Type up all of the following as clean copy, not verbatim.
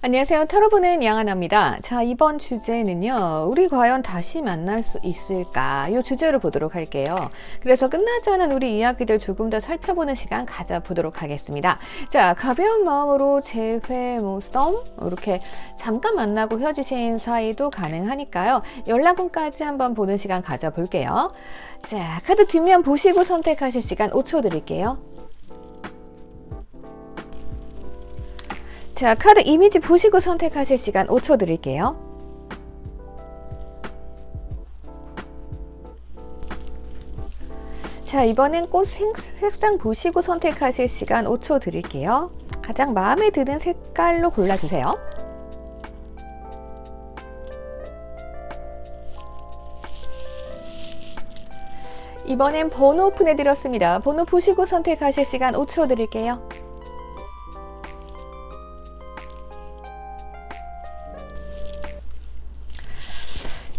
안녕하세요. 타로 보는 양하나입니다. 자, 이번 주제는요. 우리 과연 다시 만날 수 있을까? 이 주제로 보도록 할게요. 그래서 끝나지 않은 우리 이야기들 조금 더 살펴보는 시간 가져보도록 하겠습니다. 자, 가벼운 마음으로 재회, 썸 이렇게 잠깐 만나고 헤어지신 사이도 가능하니까요. 연락운까지 한번 보는 시간 가져볼게요. 자, 카드 뒷면 보시고 선택하실 시간 5초 드릴게요. 자, 카드 이미지 보시고 선택하실 시간 5초 드릴게요. 자, 이번엔 꽃 색상 보시고 선택하실 시간 5초 드릴게요. 가장 마음에 드는 색깔로 골라주세요. 이번엔 번호 오픈해드렸습니다. 번호 보시고 선택하실 시간 5초 드릴게요.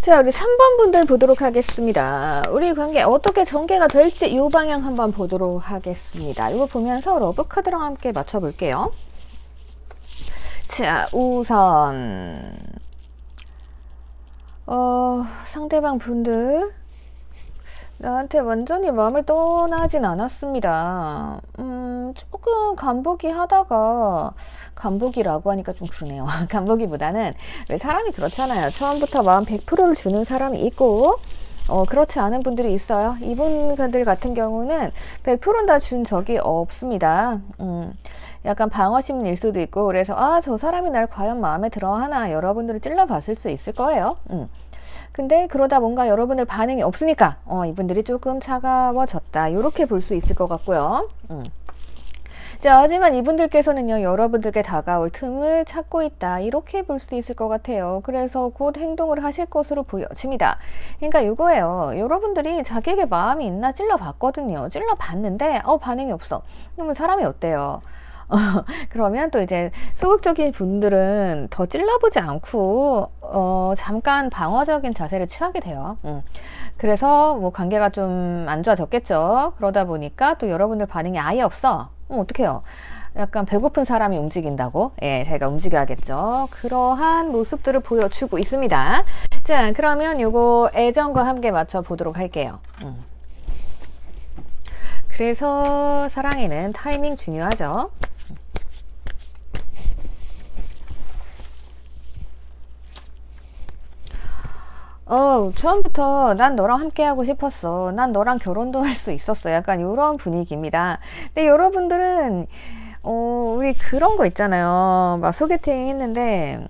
자, 우리 3번 분들 보도록 하겠습니다. 우리 관계 어떻게 전개가 될지 이 방향 한번 보도록 하겠습니다. 이거 보면서 러브 카드랑 함께 맞춰볼게요. 자, 우선 상대방 분들 나한테 완전히 마음을 떠나진 않았습니다. 조금 간보기 하다가, 간보기라고 하니까 좀 그러네요. 간보기보다는 왜 사람이 그렇잖아요. 처음부터 마음 100%를 주는 사람이 있고 그렇지 않은 분들이 있어요. 이분들 같은 경우는 100%는 다 준 적이 없습니다. 약간 방어심일 수도 있고, 그래서 저 사람이 날 과연 마음에 들어 하나 여러분들을 찔러봤을 수 있을 거예요. 근데 그러다 뭔가 여러분들 반응이 없으니까 이분들이 조금 차가워졌다, 이렇게 볼 수 있을 것 같고요. 자, 하지만 이분들께서는요, 여러분들께 다가올 틈을 찾고 있다, 이렇게 볼 수 있을 것 같아요. 그래서 곧 행동을 하실 것으로 보여집니다. 그러니까 이거예요. 여러분들이 자기에게 마음이 있나 찔러봤거든요. 찔러봤는데 반응이 없어. 그러면 사람이 어때요? 그러면 또 이제 소극적인 분들은 더 찔러보지 않고 잠깐 방어적인 자세를 취하게 돼요. 그래서 뭐 관계가 좀 안 좋아졌겠죠. 그러다 보니까 또 여러분들 반응이 아예 없어. 어떡해요? 약간 배고픈 사람이 움직인다고? 예, 제가 움직여야겠죠. 그러한 모습들을 보여주고 있습니다. 자, 그러면 요거 애정과 함께 맞춰보도록 할게요. 그래서 사랑에는 타이밍 중요하죠. 처음부터 난 너랑 함께 하고 싶었어. 난 너랑 결혼도 할 수 있었어. 약간 이런 분위기입니다. 근데 여러분들은, 우리 그런 거 있잖아요. 막 소개팅 했는데,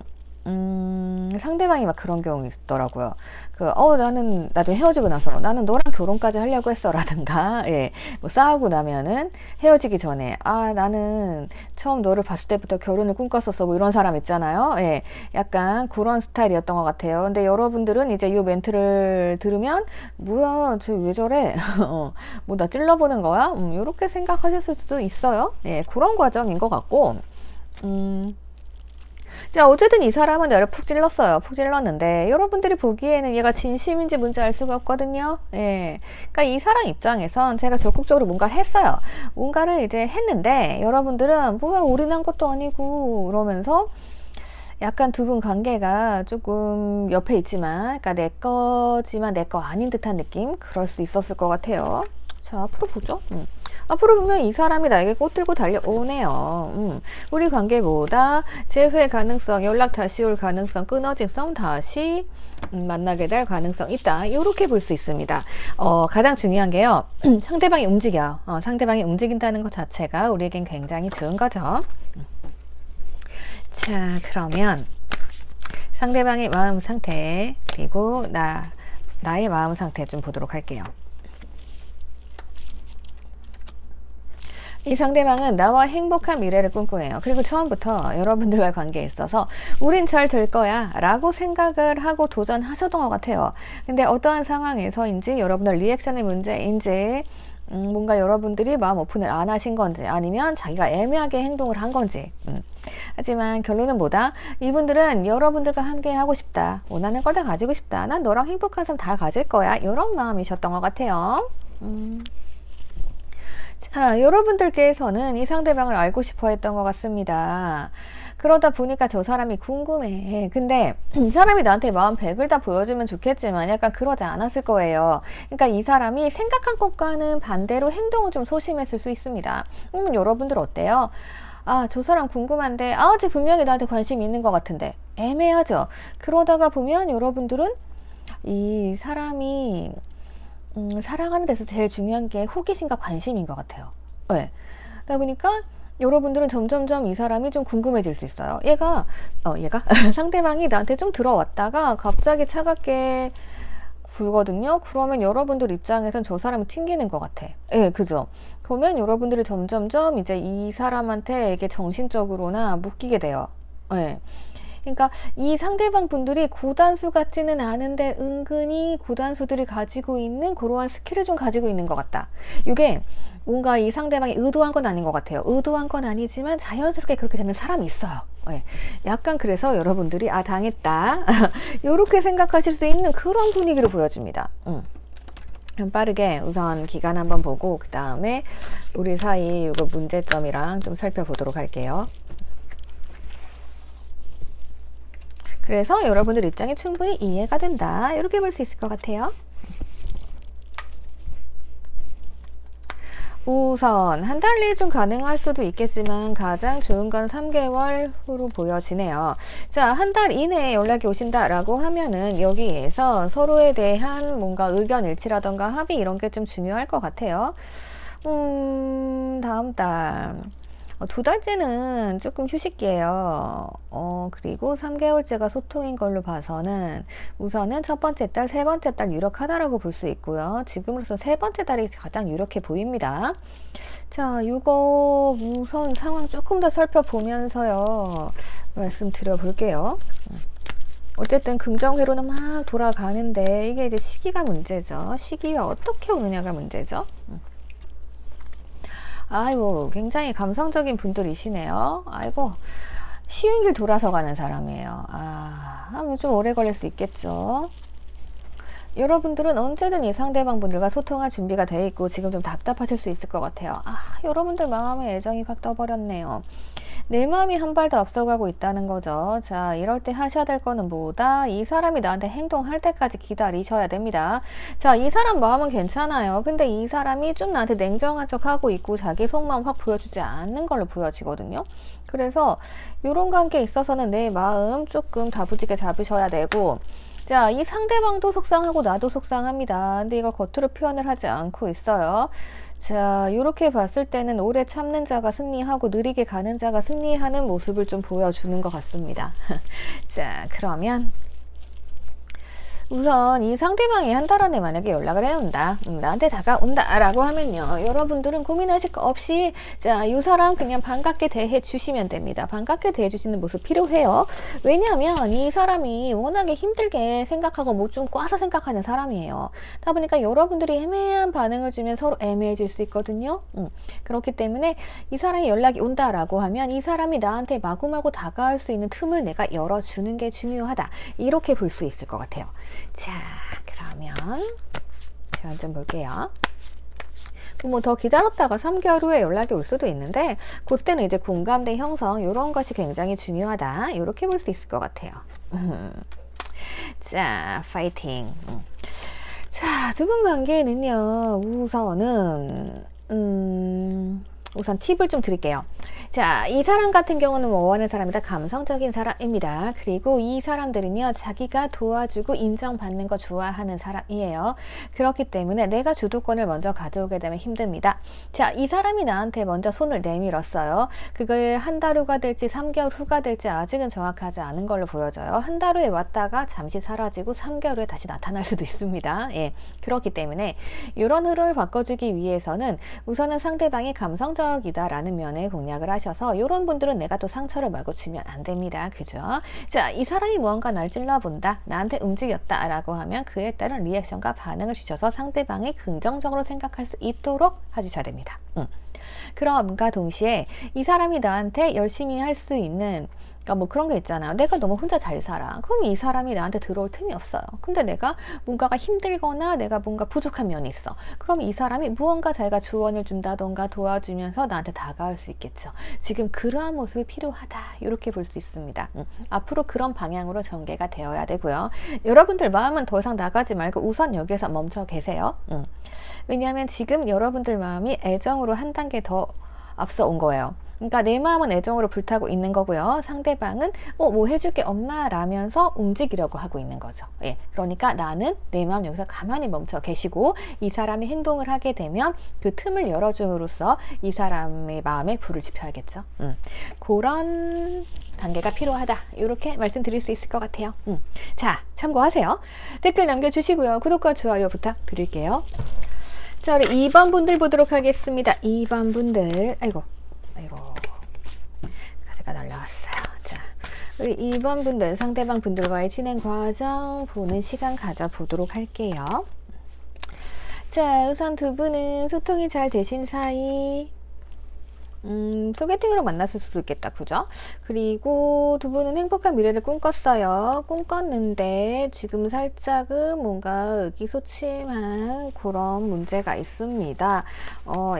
상대방이 막 그런 경우 있더라고요. 나는 나중에 헤어지고 나서 나는 너랑 결혼까지 하려고 했어. 라든가, 예, 뭐 싸우고 나면은 헤어지기 전에, 나는 처음 너를 봤을 때부터 결혼을 꿈꿨었어. 뭐 이런 사람 있잖아요. 예, 약간 그런 스타일이었던 것 같아요. 근데 여러분들은 이제 이 멘트를 들으면, 뭐야, 쟤 왜 저래? 뭐 나 찔러보는 거야? 이렇게 생각하셨을 수도 있어요. 예, 그런 과정인 것 같고, 자, 어쨌든 이 사람은 나를 푹 찔렀어요. 푹 찔렀는데 여러분들이 보기에는 얘가 진심인지 뭔지 알 수가 없거든요. 예. 그러니까 이 사람 입장에선 제가 적극적으로 뭔가를 했어요. 뭔가를 이제 했는데 여러분들은 뭐야, 올인한 것도 아니고 이러면서 약간 두 분 관계가 조금 옆에 있지만, 그러니까 내 거지만 내 거 아닌 듯한 느낌? 그럴 수 있었을 것 같아요. 자, 앞으로 보죠. 앞으로 보면 이 사람이 나에게 꽃 들고 달려오네요. 우리 관계보다 재회 가능성, 연락 다시 올 가능성, 끊어짐 썸 다시 만나게 될 가능성 있다, 이렇게 볼 수 있습니다. 가장 중요한 게요, 상대방이 움직여요. 상대방이 움직인다는 것 자체가 우리에겐 굉장히 좋은 거죠. 자, 그러면 상대방의 마음 상태, 그리고 나의 마음 상태 좀 보도록 할게요. 이 상대방은 나와 행복한 미래를 꿈꾸네요. 그리고 처음부터 여러분들과 관계에 있어서 우린 잘 될 거야 라고 생각을 하고 도전하셨던 것 같아요. 근데 어떠한 상황에서인지, 여러분들 리액션의 문제인지, 뭔가 여러분들이 마음 오픈을 안 하신 건지, 아니면 자기가 애매하게 행동을 한 건지, 하지만 결론은 뭐다? 이분들은 여러분들과 함께 하고 싶다, 원하는 걸 다 가지고 싶다, 난 너랑 행복한 삶 다 가질 거야, 이런 마음이셨던 것 같아요. 자, 여러분들께서는 이 상대방을 알고 싶어 했던 것 같습니다. 그러다 보니까 저 사람이 궁금해. 근데 이 사람이 나한테 마음 100을 다 보여주면 좋겠지만 약간 그러지 않았을 거예요. 그러니까 이 사람이 생각한 것과는 반대로 행동을 좀 소심했을 수 있습니다. 여러분들 어때요? 아, 저 사람 궁금한데, 아, 쟤 분명히 나한테 관심이 있는 것 같은데. 애매하죠? 그러다가 보면 여러분들은 이 사람이 사랑하는 데서 제일 중요한 게 호기심과 관심인 것 같아요. 네. 그러다 보니까 여러분들은 점점점 이 사람이 좀 궁금해질 수 있어요. 얘가 상대방이 나한테 좀 들어왔다가 갑자기 차갑게 굴거든요. 그러면 여러분들 입장에선 저 사람이 튕기는 것 같아. 예, 그죠? 그러면 여러분들이 점점점 이제 이 사람한테 이게 정신적으로나 묶이게 돼요. 예. 그러니까 이 상대방 분들이 고단수 같지는 않은데 은근히 고단수들이 가지고 있는 그러한 스킬을 좀 가지고 있는 것 같다. 이게 뭔가 이 상대방이 의도한 건 아닌 것 같아요. 의도한 건 아니지만 자연스럽게 그렇게 되는 사람이 있어요. 네. 약간 그래서 여러분들이 아 당했다 이렇게 생각하실 수 있는 그런 분위기를 보여줍니다. 빠르게 우선 기간 한번 보고 그 다음에 우리 사이 이거 문제점이랑 좀 살펴보도록 할게요. 그래서 여러분들 입장이 충분히 이해가 된다. 이렇게 볼 수 있을 것 같아요. 우선 한 달 내에 좀 가능할 수도 있겠지만 가장 좋은 건 3개월 후로 보여지네요. 자, 한 달 이내에 연락이 오신다라고 하면은 여기에서 서로에 대한 뭔가 의견 일치라던가 합의 이런 게 좀 중요할 것 같아요. 다음 달. 2달째는 조금 휴식기예요. 그리고 3개월째가 소통인 걸로 봐서는 우선은 첫 번째 달, 세 번째 달 유력하다라고 볼 수 있고요. 지금으로서 세 번째 달이 가장 유력해 보입니다. 자, 이거 우선 상황 조금 더 살펴보면서요. 말씀드려 볼게요. 어쨌든 긍정회로는 막 돌아가는데 이게 이제 시기가 문제죠. 시기와 어떻게 오느냐가 문제죠. 아이고, 굉장히 감성적인 분들이시네요. 아이고, 쉬운 길 돌아서 가는 사람이에요. 좀 오래 걸릴 수 있겠죠. 여러분들은 언제든 이 상대방 분들과 소통할 준비가 돼 있고 지금 좀 답답하실 수 있을 것 같아요. 여러분들 마음에 애정이 확 떠버렸네요. 내 마음이 한 발 더 앞서가고 있다는 거죠. 자, 이럴 때 하셔야 될 거는 뭐다? 이 사람이 나한테 행동할 때까지 기다리셔야 됩니다. 자, 이 사람 마음은 괜찮아요. 근데 이 사람이 좀 나한테 냉정한 척 하고 있고 자기 속마음 확 보여주지 않는 걸로 보여지거든요. 그래서 이런 관계에 있어서는 내 마음 조금 다부지게 잡으셔야 되고, 자, 이 상대방도 속상하고 나도 속상합니다. 근데 이거 겉으로 표현을 하지 않고 있어요. 자, 이렇게 봤을 때는 오래 참는 자가 승리하고 느리게 가는 자가 승리하는 모습을 좀 보여주는 것 같습니다. 자, 그러면 우선 이 상대방이 한 달 안에 만약에 연락을 해온다, 나한테 다가온다 라고 하면요, 여러분들은 고민하실 거 없이 자, 이 사람 그냥 반갑게 대해 주시면 됩니다. 반갑게 대해 주시는 모습 필요해요. 왜냐하면 이 사람이 워낙에 힘들게 생각하고 뭐 좀 꽈서 생각하는 사람이에요. 그러다 보니까 여러분들이 애매한 반응을 주면 서로 애매해질 수 있거든요. 그렇기 때문에 이 사람이 연락이 온다라고 하면 이 사람이 나한테 마구마구 다가올 수 있는 틈을 내가 열어주는 게 중요하다, 이렇게 볼 수 있을 것 같아요. 자, 그러면 제가 좀 볼게요. 뭐 더 기다렸다가 3개월 후에 연락이 올 수도 있는데 그때는 이제 공감대 형성 이런 것이 굉장히 중요하다, 이렇게 볼 수 있을 것 같아요. 자, 파이팅. 자, 두 분 관계는요, 우선 팁을 좀 드릴게요. 자, 이 사람 같은 경우는 원하는 사람이다. 감성적인 사람입니다. 그리고 이 사람들은요, 자기가 도와주고 인정받는 거 좋아하는 사람이에요. 그렇기 때문에 내가 주도권을 먼저 가져오게 되면 힘듭니다. 자, 이 사람이 나한테 먼저 손을 내밀었어요. 그걸 한 달 후가 될지 3개월 후가 될지 아직은 정확하지 않은 걸로 보여져요. 한 달 후에 왔다가 잠시 사라지고 3개월 후에 다시 나타날 수도 있습니다. 예, 그렇기 때문에 이런 흐름을 바꿔주기 위해서는 우선은 상대방이 감성적이다라는 면에 공략을 하셔서, 이런 분들은 내가 또 상처를 말고 주면 안 됩니다. 그죠? 자, 이 사람이 무언가 날 찔러본다, 나한테 움직였다 라고 하면 그에 따른 리액션과 반응을 주셔서 상대방이 긍정적으로 생각할 수 있도록 해주셔야 됩니다. 그럼과 동시에 이 사람이 나한테 열심히 할 수 있는 그러니까 뭐 그런 게 있잖아요. 내가 너무 혼자 잘 살아. 그럼 이 사람이 나한테 들어올 틈이 없어요. 근데 내가 뭔가가 힘들거나 내가 뭔가 부족한 면이 있어. 그럼 이 사람이 무언가 자기가 조언을 준다던가 도와주면서 나한테 다가올 수 있겠죠. 지금 그러한 모습이 필요하다. 이렇게 볼 수 있습니다. 앞으로 그런 방향으로 전개가 되어야 되고요. 여러분들 마음은 더 이상 나가지 말고 우선 여기서 멈춰 계세요. 왜냐하면 지금 여러분들 마음이 애정으로 한 단계 더 앞서 온 거예요. 그러니까 내 마음은 애정으로 불타고 있는 거고요. 상대방은 뭐 해줄 게 없나 라면서 움직이려고 하고 있는 거죠. 예, 그러니까 나는 내 마음 여기서 가만히 멈춰 계시고 이 사람이 행동을 하게 되면 그 틈을 열어줌으로써 이 사람의 마음에 불을 지펴야겠죠. 그런 단계가 필요하다. 이렇게 말씀드릴 수 있을 것 같아요. 자, 참고하세요. 댓글 남겨주시고요. 구독과 좋아요 부탁드릴게요. 자, 우리 2번 분들 보도록 하겠습니다. 2번 분들. 아이고. 가세가 날라갔어요. 자, 우리 2번 분들, 상대방 분들과의 진행 과정 보는 시간 가져보도록 할게요. 자, 우선 두 분은 소통이 잘 되신 사이, 소개팅으로 만났을 수도 있겠다. 그죠? 그리고 두 분은 행복한 미래를 꿈꿨어요. 꿈꿨는데 지금 살짝은 뭔가 의기소침한 그런 문제가 있습니다.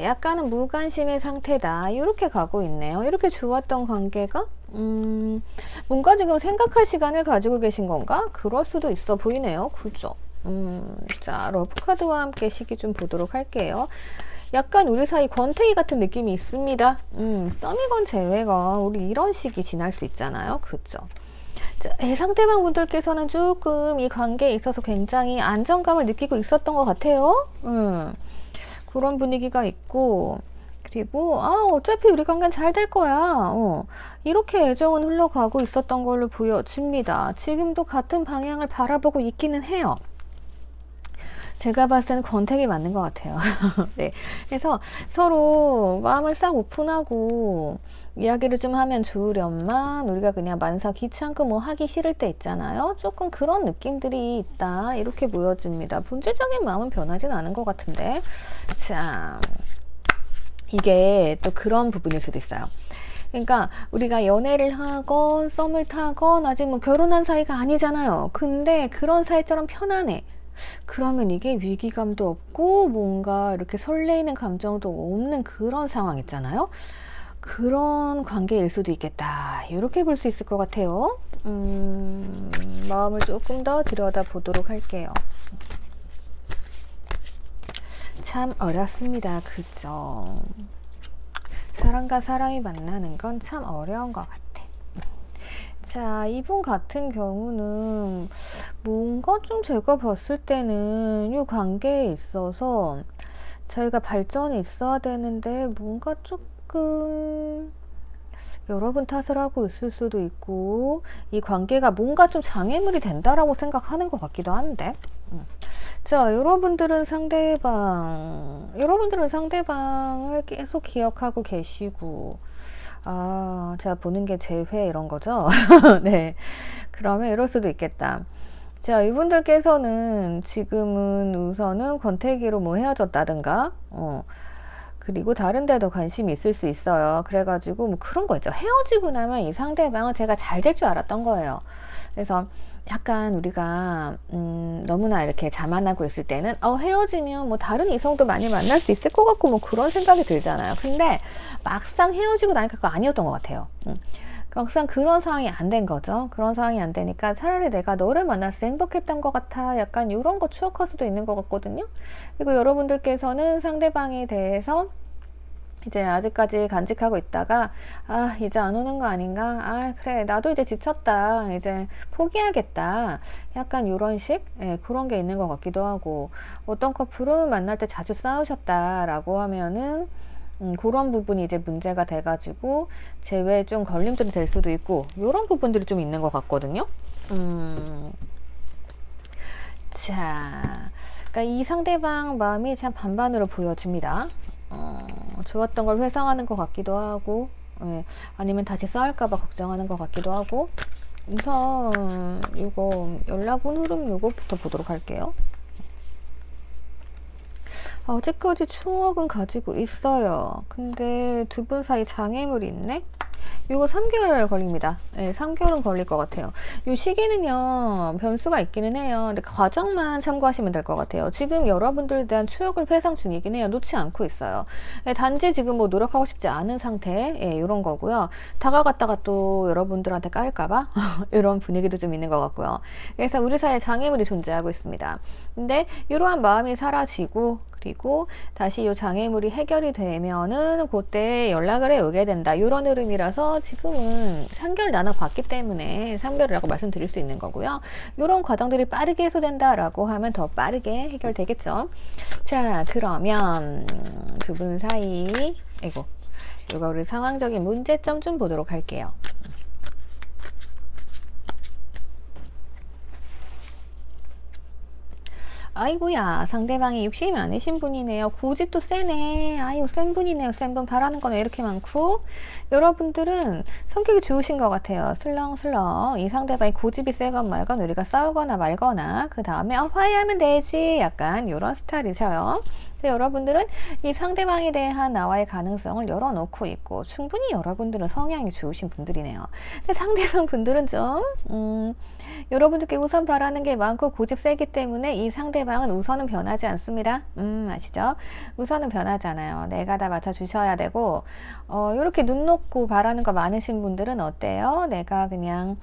약간은 무관심의 상태다. 이렇게 가고 있네요. 이렇게 좋았던 관계가 뭔가 지금 생각할 시간을 가지고 계신 건가? 그럴 수도 있어 보이네요. 그죠? 자, 러브카드와 함께 시기 좀 보도록 할게요. 약간 우리 사이 권태기 같은 느낌이 있습니다. 썸이건 제외건 우리 이런 식이 지날 수 있잖아요. 그죠? 자, 상대방 분들께서는 조금 이 관계에 있어서 굉장히 안정감을 느끼고 있었던 것 같아요. 그런 분위기가 있고, 그리고 어차피 우리 관계는 잘 될 거야. 이렇게 애정은 흘러가고 있었던 걸로 보여집니다. 지금도 같은 방향을 바라보고 있기는 해요. 제가 봤을 때는 권태기 맞는 것 같아요. 네. 그래서 서로 마음을 싹 오픈하고 이야기를 좀 하면 좋으련만 우리가 그냥 만사 귀찮고 뭐 하기 싫을 때 있잖아요. 조금 그런 느낌들이 있다. 이렇게 보여집니다. 본질적인 마음은 변하진 않은 것 같은데. 자, 이게 또 그런 부분일 수도 있어요. 그러니까 우리가 연애를 하건 썸을 타건 아직 뭐 결혼한 사이가 아니잖아요. 근데 그런 사이처럼 편안해. 그러면 이게 위기감도 없고 뭔가 이렇게 설레이는 감정도 없는 그런 상황 있잖아요. 그런 관계일 수도 있겠다. 이렇게 볼 수 있을 것 같아요. 마음을 조금 더 들여다보도록 할게요. 참 어렵습니다. 그죠? 사람과 사람이 만나는 건 참 어려운 것 같아. 자, 이분 같은 경우는 뭔가 좀 제가 봤을 때는 이 관계에 있어서 저희가 발전이 있어야 되는데 뭔가 조금 여러분 탓을 하고 있을 수도 있고 이 관계가 뭔가 좀 장애물이 된다라고 생각하는 것 같기도 한데. 자, 여러분들은 상대방을 계속 기억하고 계시고 제가 보는 게 재회 이런 거죠. 네. 그러면 이럴 수도 있겠다. 자, 이분들께서는 지금은 우선은 권태기로 뭐 헤어졌다든가, 그리고 다른 데도 관심이 있을 수 있어요. 그래가지고 뭐 그런 거 있죠. 헤어지고 나면 이 상대방은 제가 잘 될 줄 알았던 거예요. 그래서 약간 우리가 너무나 이렇게 자만하고 있을 때는 헤어지면 뭐 다른 이성도 많이 만날 수 있을 것 같고 뭐 그런 생각이 들잖아요. 근데 막상 헤어지고 나니까 그거 아니었던 것 같아요. 막상 그런 상황이 안 된 거죠. 그런 상황이 안 되니까 차라리 내가 너를 만났을 때 행복했던 것 같아. 약간 이런 거 추억할 수도 있는 것 같거든요. 그리고 여러분들께서는 상대방에 대해서 이제 아직까지 간직하고 있다가 이제 안 오는 거 아닌가? 그래 나도 이제 지쳤다. 이제 포기하겠다. 약간 이런 식 그런 게 있는 것 같기도 하고 어떤 커플은 만날 때 자주 싸우셨다라고 하면은 그런 부분이 이제 문제가 돼가지고 재회에 좀 걸림돌이 될 수도 있고 이런 부분들이 좀 있는 것 같거든요. 자, 그러니까 이 상대방 마음이 참 반반으로 보여집니다. 좋았던 걸 회상하는 것 같기도 하고, 아니면 다시 싸울까봐 걱정하는 것 같기도 하고. 우선 이거 연락운 흐름 요거부터 보도록 할게요. 아직까지 추억은 가지고 있어요. 근데 두 분 사이 장애물이 있네? 요거 3개월 걸립니다. 네, 3개월은 걸릴 것 같아요. 요 시기는요, 변수가 있기는 해요. 근데 과정만 참고하시면 될 것 같아요. 지금 여러분들에 대한 추억을 회상 중이긴 해요. 놓지 않고 있어요. 네, 단지 지금 뭐 노력하고 싶지 않은 상태, 예, 요런 거고요. 다가갔다가 또 여러분들한테 깔까봐? 이런 분위기도 좀 있는 것 같고요. 그래서 우리 사이에 장애물이 존재하고 있습니다. 근데 이러한 마음이 사라지고, 그리고 다시 이 장애물이 해결이 되면은 그때 연락을 해 오게 된다. 이런 흐름이라서 지금은 3개월 나눠봤기 때문에 3개월이라고 말씀드릴 수 있는 거고요. 이런 과정들이 빠르게 해소된다라고 하면 더 빠르게 해결되겠죠. 자, 그러면 두 분 사이, 이거 우리 상황적인 문제점 좀 보도록 할게요. 아이고야, 상대방이 욕심이 많으신 분이네요. 고집도 세네. 아유, 센 분이네요. 센 분 바라는 건 왜 이렇게 많고? 여러분들은 성격이 좋으신 것 같아요. 슬렁슬렁. 이 상대방이 고집이 세건 말건 우리가 싸우거나 말거나 그 다음에 화해하면 되지. 약간 이런 스타일이세요. 근데 여러분들은 이 상대방에 대한 나와의 가능성을 열어놓고 있고 충분히 여러분들은 성향이 좋으신 분들이네요. 근데 상대방 분들은 좀 여러분들께 우선 바라는 게 많고 고집 세기 때문에 이 상대방은 우선은 변하지 않습니다. 아시죠? 우선은 변하지 않아요. 내가 다 맡아주셔야 되고 이렇게 눈 놓고 바라는 거 많으신 분들은 어때요? 내가 그냥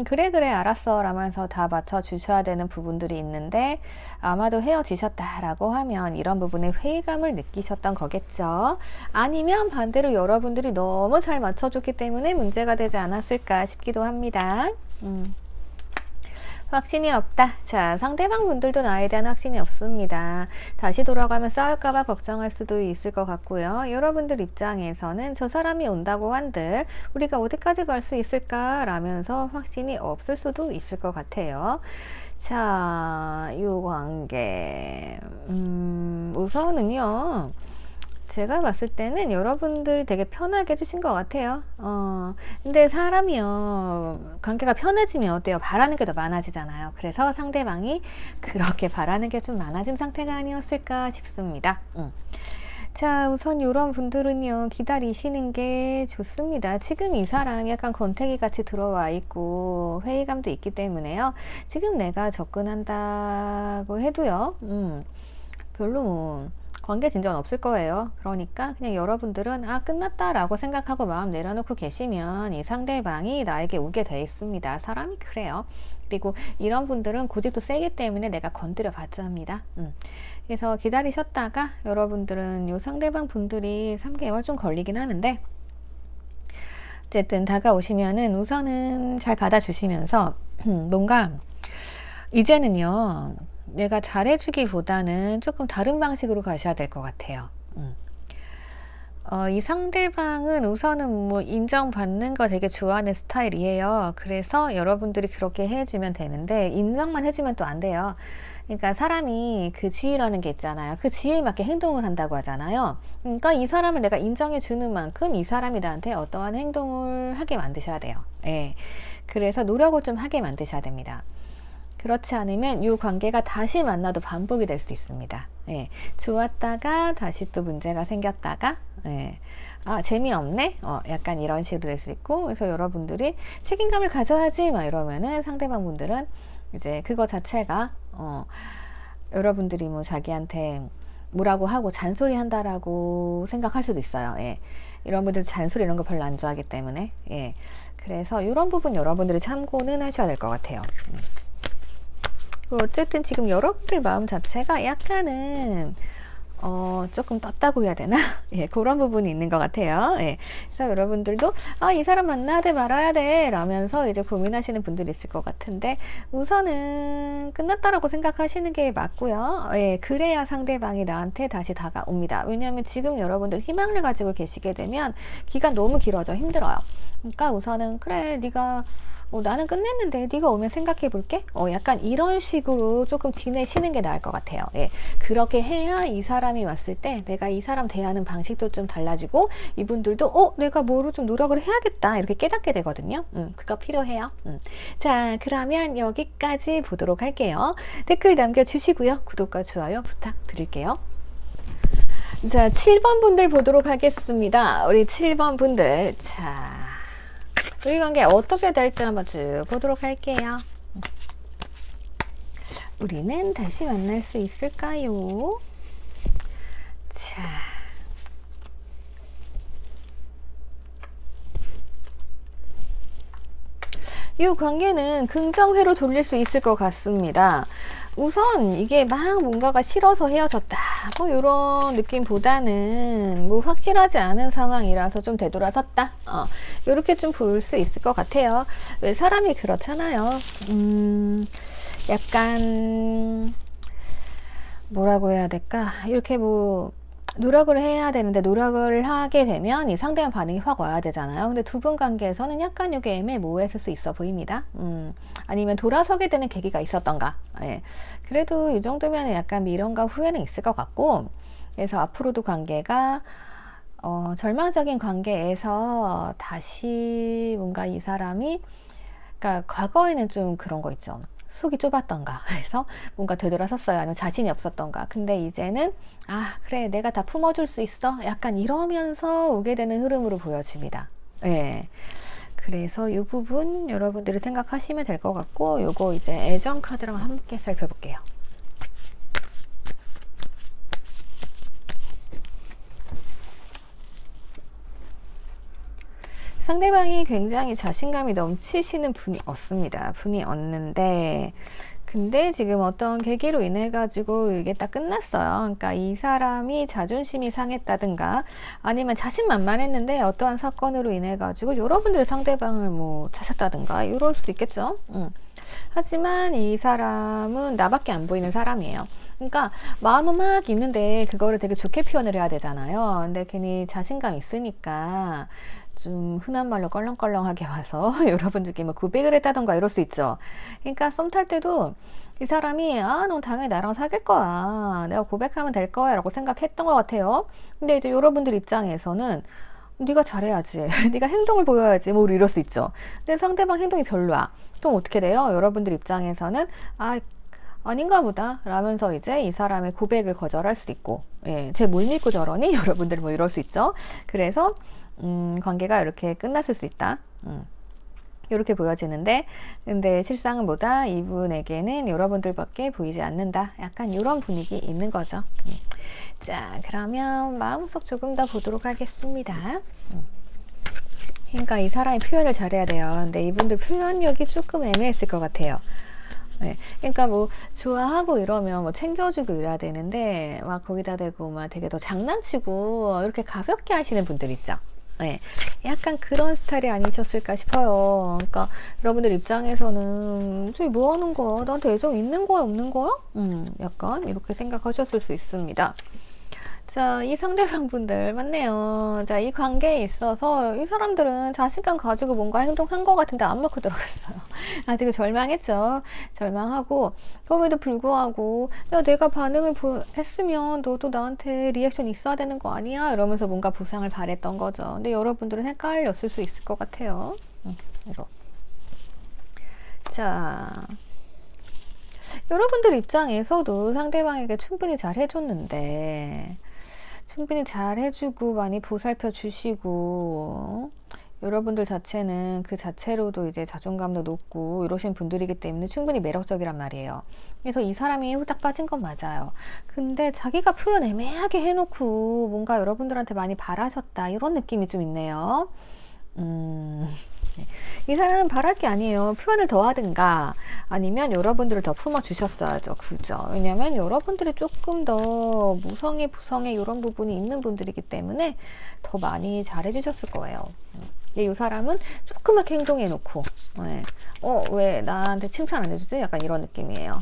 그래 알았어 라면서 다 맞춰주셔야 되는 부분들이 있는데 아마도 헤어지셨다라고 하면 이런 부분에 회의감을 느끼셨던 거겠죠. 아니면 반대로 여러분들이 너무 잘 맞춰줬기 때문에 문제가 되지 않았을까 싶기도 합니다. 확신이 없다. 자, 상대방 분들도 나에 대한 확신이 없습니다. 다시 돌아가면 싸울까봐 걱정할 수도 있을 것 같고요. 여러분들 입장에서는 저 사람이 온다고 한들 우리가 어디까지 갈 수 있을까 라면서 확신이 없을 수도 있을 것 같아요. 자, 이 관계 우선은요, 제가 봤을 때는 여러분들이 되게 편하게 해주신 것 같아요. 근데 사람이요, 관계가 편해지면 어때요? 바라는 게 더 많아지잖아요. 그래서 상대방이 그렇게 바라는 게 좀 많아진 상태가 아니었을까 싶습니다. 자, 우선 이런 분들은요, 기다리시는 게 좋습니다. 지금 이 사람이 약간 권태기 같이 들어와 있고 회의감도 있기 때문에요. 지금 내가 접근한다고 해도요, 별로 뭐 관계 진전 없을 거예요. 그러니까 그냥 여러분들은 끝났다라고 생각하고 마음 내려놓고 계시면 이 상대방이 나에게 오게 돼 있습니다. 사람이 그래요. 그리고 이런 분들은 고집도 세기 때문에 내가 건드려 봤자 합니다. 그래서 기다리셨다가 여러분들은 요 상대방 분들이 3개월 좀 걸리긴 하는데 어쨌든 다가오시면은 우선은 잘 받아주시면서 뭔가 이제는요, 내가 잘해주기보다는 조금 다른 방식으로 가셔야 될 것 같아요. 이 상대방은 우선은 뭐 인정받는 거 되게 좋아하는 스타일이에요. 그래서 여러분들이 그렇게 해주면 되는데 인정만 해주면 또 안 돼요. 그러니까 사람이 그 지위라는 게 있잖아요. 그 지위에 맞게 행동을 한다고 하잖아요. 그러니까 이 사람을 내가 인정해 주는 만큼 이 사람이 나한테 어떠한 행동을 하게 만드셔야 돼요. 예. 그래서 노력을 좀 하게 만드셔야 됩니다. 그렇지 않으면 이 관계가 다시 만나도 반복이 될 수 있습니다. 예, 좋았다가 다시 또 문제가 생겼다가, 예, 재미없네? 약간 이런 식으로 될 수 있고, 그래서 여러분들이 책임감을 가져야지, 막 이러면은 상대방 분들은 이제 그거 자체가, 여러분들이 뭐 자기한테 뭐라고 하고 잔소리 한다라고 생각할 수도 있어요. 예. 이런 분들 잔소리 이런 거 별로 안 좋아하기 때문에, 예. 그래서 이런 부분 여러분들이 참고는 하셔야 될 것 같아요. 어쨌든 지금 여러분들 마음 자체가 약간은 조금 떴다고 해야 되나? 예, 그런 부분이 있는 것 같아요. 예, 그래서 여러분들도 이 사람 만나야 돼 말아야 돼 라면서 이제 고민하시는 분들이 있을 것 같은데 우선은 끝났다라고 생각하시는 게 맞고요. 예, 그래야 상대방이 나한테 다시 다가옵니다. 왜냐하면 지금 여러분들 희망을 가지고 계시게 되면 기간 너무 길어져 힘들어요. 그러니까 우선은 그래 네가 나는 끝냈는데 네가 오면 생각해 볼게. 약간 이런 식으로 조금 지내시는 게 나을 것 같아요. 예, 그렇게 해야 이 사람이 왔을 때 내가 이 사람 대하는 방식도 좀 달라지고 이분들도 내가 뭐로 좀 노력을 해야겠다 이렇게 깨닫게 되거든요. 그거 필요해요. 자, 그러면 여기까지 보도록 할게요. 댓글 남겨주시고요. 구독과 좋아요 부탁드릴게요. 자, 7번 분들 보도록 하겠습니다. 우리 7번 분들. 자, 우리 관계 어떻게 될지 한번 쭉 보도록 할게요. 우리는 다시 만날 수 있을까요? 자, 이 관계는 긍정회로 돌릴 수 있을 것 같습니다. 우선 이게 막 뭔가가 싫어서 헤어졌다 뭐 이런 느낌보다는 뭐 확실하지 않은 상황이라서 좀 되돌아섰다 이렇게 좀 볼 수 있을 것 같아요. 왜 사람이 그렇잖아요. 약간 뭐라고 해야 될까, 이렇게 뭐 노력을 해야 되는데 노력을 하게 되면 이 상대방 반응이 확 와야 되잖아요. 근데 두 분 관계에서는 약간 이게 애매모호했을 수 있어 보입니다. 아니면 돌아서게 되는 계기가 있었던가. 예. 그래도 이 정도면 약간 미련과 후회는 있을 것 같고, 그래서 앞으로도 관계가 절망적인 관계에서 다시 뭔가 이 사람이, 그러니까 과거에는 좀 그런 거 있죠. 속이 좁았던가 해서 뭔가 되돌아섰어요. 아니면 자신이 없었던가. 근데 이제는 아 그래 내가 다 품어줄 수 있어. 약간 이러면서 오게 되는 흐름으로 보여집니다. 예. 그래서 이 부분 여러분들이 생각하시면 될 것 같고, 요거 이제 애정 카드랑 함께 살펴볼게요. 상대방이 굉장히 자신감이 넘치시는 분이 없습니다. 분이 없는데, 근데 지금 어떤 계기로 인해 가지고 이게 딱 끝났어요. 그러니까 이 사람이 자존심이 상했다든가 아니면 자신만만했는데 어떠한 사건으로 인해 가지고 여러분들이 상대방을 뭐 차셨다든가 이럴 수 있겠죠. 하지만 이 사람은 나밖에 안 보이는 사람이에요. 그러니까 마음은 막 있는데 그거를 되게 좋게 표현을 해야 되잖아요. 근데 괜히 자신감 있으니까 좀 흔한 말로 껄렁껄렁하게 와서 여러분들께 뭐 고백을 했다던가 이럴 수 있죠. 그러니까 썸 탈 때도 이 사람이 아, 넌 당연히 나랑 사귈 거야. 내가 고백하면 될 거야 라고 생각했던 것 같아요. 근데 이제 여러분들 입장에서는 네가 잘해야지. 네가 행동을 보여야지. 뭐 이럴 수 있죠. 근데 상대방 행동이 별로야. 그럼 어떻게 돼요? 여러분들 입장에서는 아, 아닌가 보다 라면서 이제 이 사람의 고백을 거절할 수도 있고, 예, 쟤 뭘 믿고 저러니? 여러분들 뭐 이럴 수 있죠. 그래서 관계가 이렇게 끝났을 수 있다. 이렇게 보여지는데, 근데 실상은 뭐다? 이분에게는 여러분들밖에 보이지 않는다. 약간 이런 분위기 있는 거죠. 자, 그러면 마음속 조금 더 보도록 하겠습니다. 그러니까 이 사람이 표현을 잘해야 돼요. 근데 이분들 표현력이 조금 애매했을 것 같아요. 네. 그러니까 뭐 좋아하고 이러면 뭐 챙겨주고 이래야 되는데 막 거기다 대고 막 되게 더 장난치고 이렇게 가볍게 하시는 분들 있죠. 네. 약간 그런 스타일이 아니셨을까 싶어요. 그러니까 여러분들 입장에서는 저기 뭐 하는 거야? 나한테 애정 있는 거야, 없는 거야? 약간 이렇게 생각하셨을 수 있습니다. 자, 이 상대방 분들 맞네요. 자, 이 관계에 있어서 이 사람들은 자신감 가지고 뭔가 행동한 것 같은데 안 맞고 들어갔어요. 아직 절망했죠. 절망하고, 그럼에도 불구하고 야, 내가 반응을 했으면 너도 나한테 리액션 있어야 되는 거 아니야? 이러면서 뭔가 보상을 바랬던 거죠. 근데 여러분들은 헷갈렸을 수 있을 것 같아요. 이거. 자, 여러분들 입장에서도 상대방에게 충분히 잘 해줬는데, 충분히 잘 해주고 많이 보살펴 주시고, 여러분들 자체는 그 자체로도 이제 자존감도 높고 이러신 분들이기 때문에 충분히 매력적이란 말이에요. 그래서 이 사람이 홀딱 빠진 건 맞아요. 근데 자기가 표현 애매하게 해놓고 뭔가 여러분들한테 많이 바라셨다 이런 느낌이 좀 있네요. 이 사람은 바랄 게 아니에요. 표현을 더 하든가 아니면 여러분들을 더 품어주셨어야죠. 그죠? 왜냐면 여러분들이 조금 더 무성애 부성애 이런 부분이 있는 분들이기 때문에 더 많이 잘해주셨을 거예요. 이 사람은 조그맣게 행동해놓고 왜 나한테 칭찬 안 해주지? 약간 이런 느낌이에요.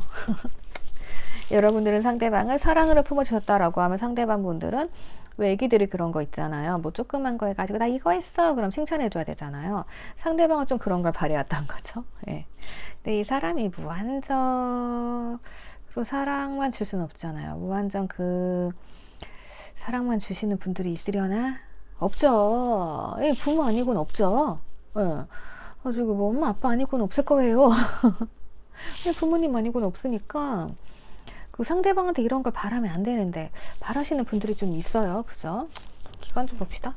여러분들은 상대방을 사랑으로 품어주셨다라고 하면 상대방 분들은 왜 애기들이 그런 거 있잖아요. 뭐 조그만 거 해가지고 나 이거 했어. 그럼 칭찬해줘야 되잖아요. 상대방은 좀 그런 걸 바래왔던 거죠. 예. 근데 이 사람이 무한정으로 사랑만 줄 수는 없잖아요. 무한정 그 사랑만 주시는 분들이 있으려나? 없죠. 예, 부모 아니고는 없죠. 예. 가지고 뭐 엄마 아빠 아니고는 없을 거예요. 부모님 아니고는 없으니까 그 상대방한테 이런 걸 바라면 안 되는데 바라시는 분들이 좀 있어요. 그죠? 기간 좀 봅시다.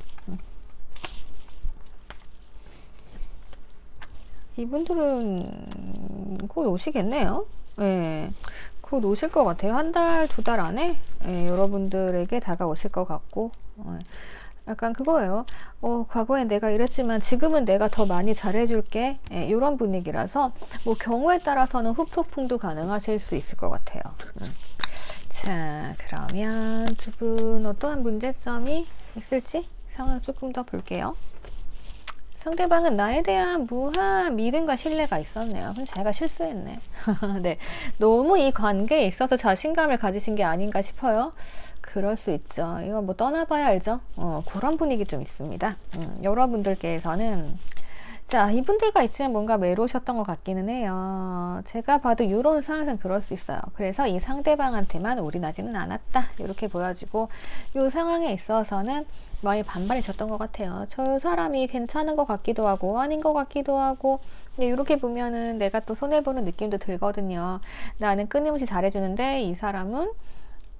이분들은 곧 오시겠네요. 예, 곧 오실 것 같아요. 한 달, 두 달 안에 예, 여러분들에게 다가오실 것 같고 약간 그거예요. 과거엔 내가 이랬지만 지금은 내가 더 많이 잘해줄게. 예, 이런 분위기라서 뭐 경우에 따라서는 후폭풍도 가능하실 수 있을 것 같아요. 자, 그러면 두 분 어떠한 문제점이 있을지 상황을 조금 더 볼게요. 상대방은 나에 대한 무한 믿음과 신뢰가 있었네요. 근데 제가 실수했네. 네, 너무 이 관계에 있어서 자신감을 가지신 게 아닌가 싶어요. 그럴 수 있죠. 이거 뭐 떠나봐야 알죠. 그런 분위기 좀 있습니다. 여러분들께서는 자, 이분들과 있지만 뭔가 외로우셨던 것 같기는 해요. 제가 봐도 이런 상황에서는 그럴 수 있어요. 그래서 이 상대방한테만 올인하지는 않았다. 이렇게 보여지고 이 상황에 있어서는 많이 반반이셨던 것 같아요. 저 사람이 괜찮은 것 같기도 하고 아닌 것 같기도 하고 근데 이렇게 보면은 내가 또 손해보는 느낌도 들거든요. 나는 끊임없이 잘해주는데 이 사람은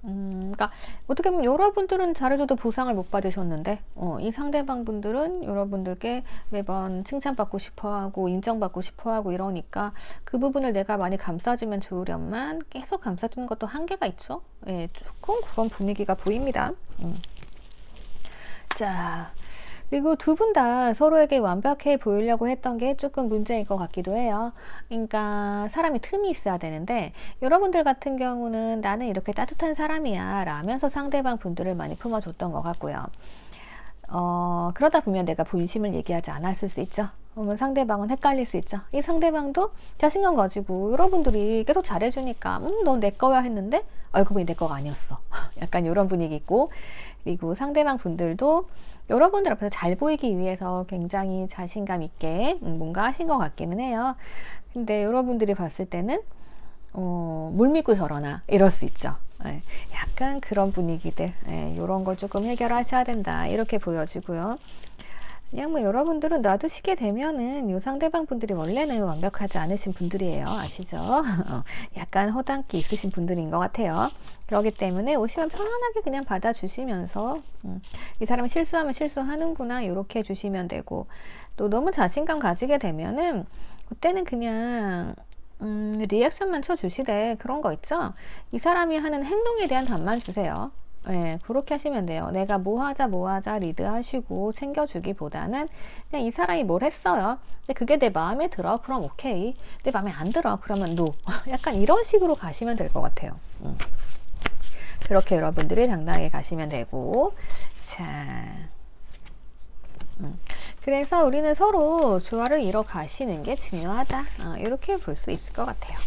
그러니까 어떻게 보면 여러분들은 잘해줘도 보상을 못 받으셨는데 이 상대방 분들은 여러분들께 매번 칭찬받고 싶어하고 인정받고 싶어하고 이러니까 그 부분을 내가 많이 감싸주면 좋으련만 계속 감싸주는 것도 한계가 있죠. 예, 조금 그런 분위기가 보입니다. 자, 그리고 두 분 다 서로에게 완벽해 보이려고 했던 게 조금 문제인 것 같기도 해요. 그러니까 사람이 틈이 있어야 되는데 여러분들 같은 경우는 나는 이렇게 따뜻한 사람이야 라면서 상대방 분들을 많이 품어줬던 것 같고요. 그러다 보면 내가 본심을 얘기하지 않았을 수 있죠. 그러면 상대방은 헷갈릴 수 있죠. 이 상대방도 자신감 가지고 여러분들이 계속 잘해주니까 넌 내 거야 했는데 알고 보니 내 거가 아니었어. 약간 이런 분위기 있고 그리고 상대방 분들도 여러분들 앞에서 잘 보이기 위해서 굉장히 자신감 있게 뭔가 하신 것 같기는 해요. 근데 여러분들이 봤을 때는 뭘 믿고 저러나 이럴 수 있죠. 예, 약간 그런 분위기들 이런 걸 조금 해결하셔야 된다 이렇게 보여지고요. 그냥 뭐 여러분들은 놔두시게 되면은 요 상대방 분들이 원래는 완벽하지 않으신 분들이에요. 아시죠? 약간 허당기 있으신 분들인 것 같아요. 그렇기 때문에 오시면 편안하게 그냥 받아주시면서 이 사람이 실수하면 실수하는구나 이렇게 해주시면 되고 또 너무 자신감 가지게 되면은 그때는 그냥 리액션만 쳐주시되 그런 거 있죠? 이 사람이 하는 행동에 대한 답만 주세요. 네, 그렇게 하시면 돼요. 내가 뭐 하자 리드하시고 챙겨주기보다는 그냥 이 사람이 뭘 했어요. 근데 그게 내 마음에 들어. 그럼 오케이. 내 마음에 안 들어. 그러면 노. 약간 이런 식으로 가시면 될 것 같아요. 그렇게 여러분들이 당당하게 가시면 되고 자 그래서 우리는 서로 조화를 이뤄 가시는 게 중요하다. 이렇게 볼 수 있을 것 같아요.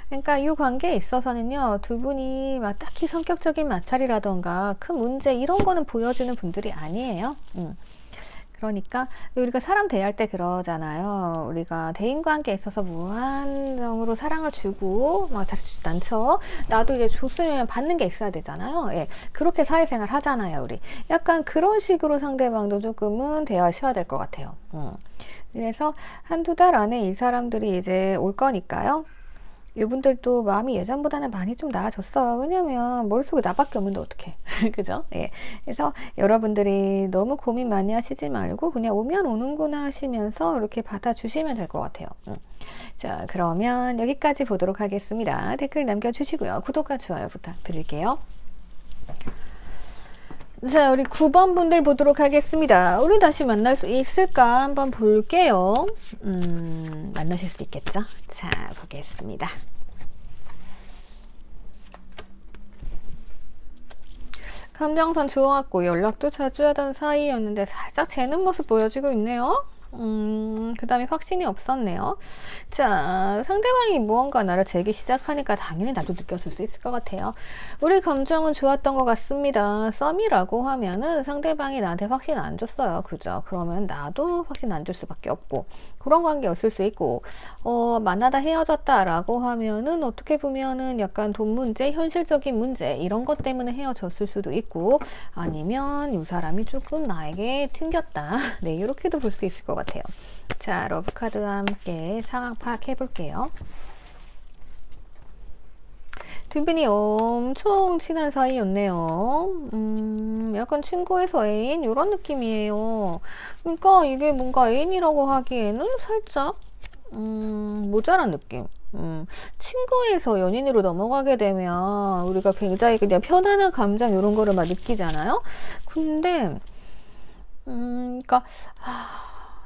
그러니까 이 관계에 있어서는요, 두 분이 막 딱히 성격적인 마찰이라던가 큰 문제 이런 거는 보여주는 분들이 아니에요. 그러니까 우리가 사람 대할 때 그러잖아요. 우리가 대인과 관계에 있어서 무한정으로 사랑을 주고 막 잘해주지 않죠. 나도 이제 줬으면 받는 게 있어야 되잖아요. 예, 그렇게 사회생활 하잖아요, 우리. 약간 그런 식으로 상대방도 조금은 대하셔야 될 것 같아요. 그래서 한두 달 안에 이 사람들이 이제 올 거니까요. 이분들도 마음이 예전보다는 많이 좀 나아졌어요. 왜냐면 머릿속에 나밖에 없는데 어떡해. 그죠? 예. 그래서 여러분들이 너무 고민 많이 하시지 말고 그냥 오면 오는구나 하시면서 이렇게 받아주시면 될 것 같아요. 자, 그러면 여기까지 보도록 하겠습니다. 댓글 남겨주시고요. 구독과 좋아요 부탁드릴게요. 자, 우리 9번 분들 보도록 하겠습니다. 우리 다시 만날 수 있을까 한번 볼게요. 만나실 수 있겠죠? 자, 보겠습니다. 감정선 좋았고 연락도 자주 하던 사이였는데 살짝 재는 모습 보여지고 있네요. 그 다음에 확신이 없었네요. 자, 상대방이 무언가 나를 재기 시작하니까 당연히 나도 느꼈을 수 있을 것 같아요. 우리 감정은 좋았던 것 같습니다. 썸이라고 하면은 상대방이 나한테 확신 안 줬어요. 그죠? 그러면 나도 확신 안 줄 수밖에 없고 그런 관계였을 수 있고 만나다 헤어졌다라고 하면은 어떻게 보면은 약간 돈 문제, 현실적인 문제 이런 것 때문에 헤어졌을 수도 있고 아니면 이 사람이 조금 나에게 튕겼다. 네, 이렇게도 볼 수 있을 것 같아요. 자, 러브카드와 함께 상황 파악해 볼게요. 두 분이 엄청 친한 사이였네요. 약간 친구에서 애인 이런 느낌이에요. 그러니까 이게 뭔가 애인이라고 하기에는 살짝 모자란 느낌. 친구에서 연인으로 넘어가게 되면 우리가 굉장히 그냥 편안한 감정 이런 거를 막 느끼잖아요. 근데 그러니까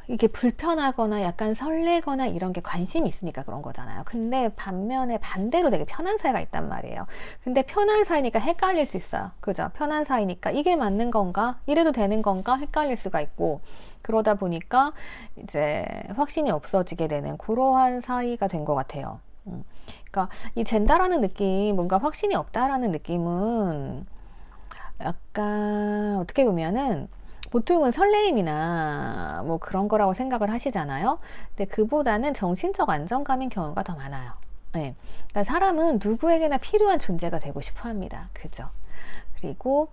이게 불편하거나 약간 설레거나 이런 게 관심이 있으니까 그런 거잖아요. 근데 반면에 반대로 되게 편한 사이가 있단 말이에요. 근데 편한 사이니까 헷갈릴 수 있어요. 그죠? 편한 사이니까 이게 맞는 건가? 이래도 되는 건가? 헷갈릴 수가 있고. 그러다 보니까 이제 확신이 없어지게 되는 그러한 사이가 된 것 같아요. 그러니까 이 젠다라는 느낌, 뭔가 확신이 없다라는 느낌은 약간 어떻게 보면은 보통은 설레임이나 뭐 그런 거라고 생각을 하시잖아요. 근데 그보다는 정신적 안정감인 경우가 더 많아요. 네. 그러니까 사람은 누구에게나 필요한 존재가 되고 싶어 합니다. 그죠? 그리고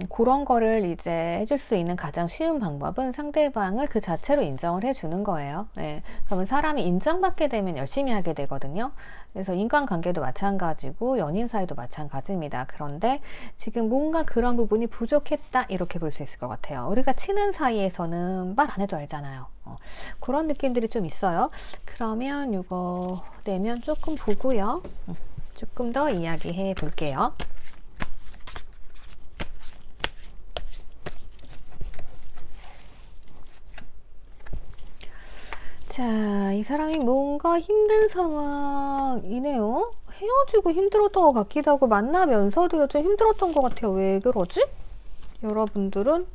그런 거를 이제 해줄 수 있는 가장 쉬운 방법은 상대방을 그 자체로 인정을 해주는 거예요. 예. 그러면 사람이 인정받게 되면 열심히 하게 되거든요. 그래서 인간관계도 마찬가지고 연인 사이도 마찬가지입니다. 그런데 지금 뭔가 그런 부분이 부족했다 이렇게 볼 수 있을 것 같아요. 우리가 친한 사이에서는 말 안 해도 알잖아요. 그런 느낌들이 좀 있어요. 그러면 이거 내면 조금 보고요. 조금 더 이야기해 볼게요. 자, 이 사람이 뭔가 힘든 상황이네요. 헤어지고 힘들었던 것 같기도 하고 만나면서도 좀 힘들었던 것 같아요. 왜 그러지? 여러분들은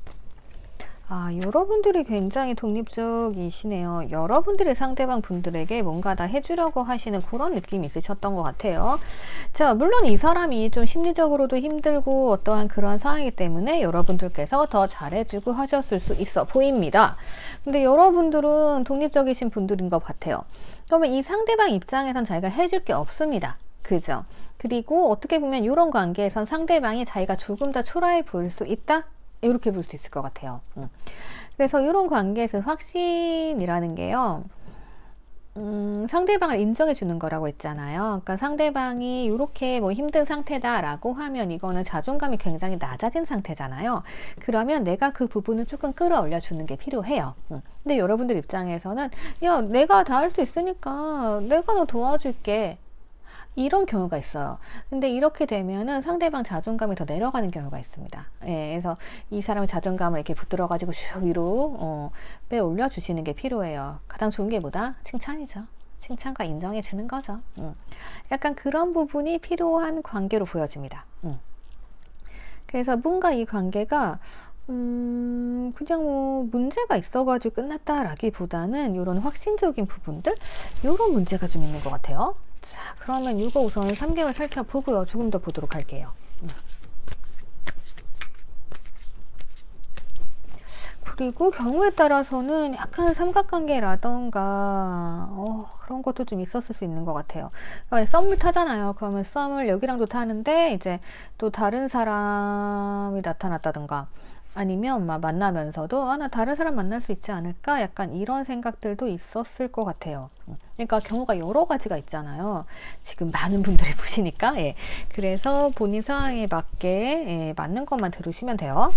여러분들이 굉장히 독립적이시네요. 여러분들이 상대방 분들에게 뭔가 다 해주려고 하시는 그런 느낌이 있으셨던 것 같아요. 자, 물론 이 사람이 좀 심리적으로도 힘들고 어떠한 그런 상황이기 때문에 여러분들께서 더 잘해주고 하셨을 수 있어 보입니다. 근데 여러분들은 독립적이신 분들인 것 같아요. 그러면 이 상대방 입장에선 자기가 해줄 게 없습니다. 그죠? 그리고 어떻게 보면 이런 관계에선 상대방이 자기가 조금 더 초라해 보일 수 있다? 이렇게 볼 수 있을 것 같아요. 그래서 이런 관계에서 확신이라는 게요. 상대방을 인정해 주는 거라고 했잖아요. 그러니까 상대방이 이렇게 뭐 힘든 상태다라고 하면 이거는 자존감이 굉장히 낮아진 상태잖아요. 그러면 내가 그 부분을 조금 끌어올려 주는 게 필요해요. 근데 여러분들 입장에서는 야, 내가 다 할 수 있으니까 내가 너 도와줄게. 이런 경우가 있어요. 근데 이렇게 되면은 상대방 자존감이 더 내려가는 경우가 있습니다. 예, 그래서 이 사람의 자존감을 이렇게 붙들어가지고 슉 위로 빼 올려주시는 게 필요해요. 가장 좋은 게 뭐다? 칭찬이죠. 칭찬과 인정해 주는 거죠. 약간 그런 부분이 필요한 관계로 보여집니다. 그래서 뭔가 이 관계가 그냥 뭐 문제가 있어가지고 끝났다라기보다는 이런 확신적인 부분들, 이런 문제가 좀 있는 것 같아요. 자, 그러면 이거 우선 3개월 살펴보고요. 조금 더 보도록 할게요. 그리고 경우에 따라서는 약간 삼각관계라던가 그런 것도 좀 있었을 수 있는 것 같아요. 그러니까 썸을 타잖아요. 그러면 썸을 여기랑도 타는데 이제 또 다른 사람이 나타났다던가 아니면 막 만나면서도 나 다른 사람 만날 수 있지 않을까? 약간 이런 생각들도 있었을 것 같아요. 그러니까 경우가 여러 가지가 있잖아요. 지금 많은 분들이 보시니까. 예. 그래서 본인 상황에 맞게 맞는 것만 들으시면 돼요.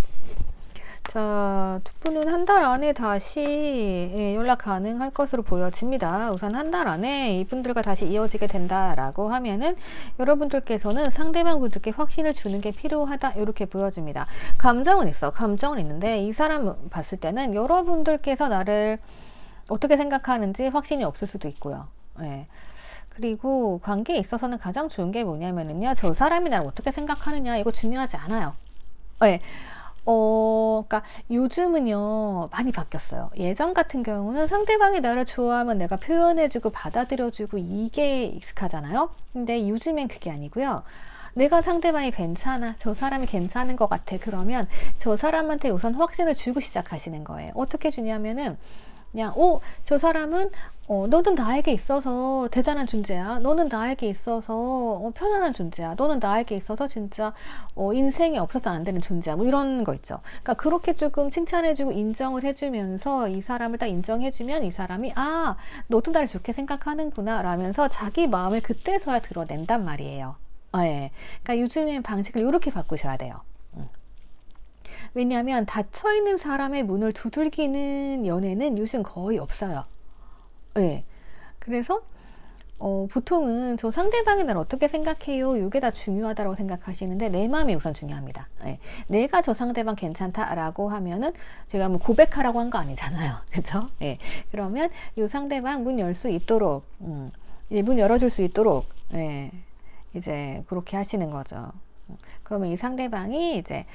자, 두 분은 한 달 안에 다시 연락 가능할 것으로 보여집니다. 우선 한 달 안에 이분들과 다시 이어지게 된다라고 하면은 여러분들께서는 상대방 분들께 확신을 주는 게 필요하다 이렇게 보여집니다. 감정은 있어. 감정은 있는데 이 사람 봤을 때는 여러분들께서 나를 어떻게 생각하는지 확신이 없을 수도 있고요. 예. 그리고 관계에 있어서는 가장 좋은 게 뭐냐면은요. 저 사람이 나를 어떻게 생각하느냐 이거 중요하지 않아요. 예. 그러니까 요즘은요, 많이 바뀌었어요. 예전 같은 경우는 상대방이 나를 좋아하면 내가 표현해주고 받아들여주고 이게 익숙하잖아요. 근데 요즘엔 그게 아니고요. 내가 상대방이 괜찮아. 저 사람이 괜찮은 것 같아. 그러면 저 사람한테 우선 확신을 주고 시작하시는 거예요. 어떻게 주냐면은, 그냥, 저 사람은, 너는 나에게 있어서 대단한 존재야. 너는 나에게 있어서 편안한 존재야. 너는 나에게 있어서 진짜 인생에 없어서는 안 되는 존재야. 뭐 이런 거 있죠. 그러니까 그렇게 조금 칭찬해주고 인정을 해주면서 이 사람을 딱 인정해주면 이 사람이 너도 나를 좋게 생각하는구나 라면서 자기 마음을 그때서야 드러낸단 말이에요. 예. 그러니까 요즘엔 방식을 이렇게 바꾸셔야 돼요. 왜냐하면 닫혀있는 사람의 문을 두들기는 연애는 요즘 거의 없어요. 네. 그래서 보통은 저 상대방이 날 어떻게 생각해요? 이게 다 중요하다고 생각하시는데 내 마음이 우선 중요합니다. 예. 내가 저 상대방 괜찮다라고 하면은 제가 뭐 고백하라고 한 거 아니잖아요. 그죠? 예. 그러면 이 상대방 문 열 수 있도록, 문 열어줄 수 있도록, 예. 이제 그렇게 하시는 거죠. 그러면 이 상대방이 이제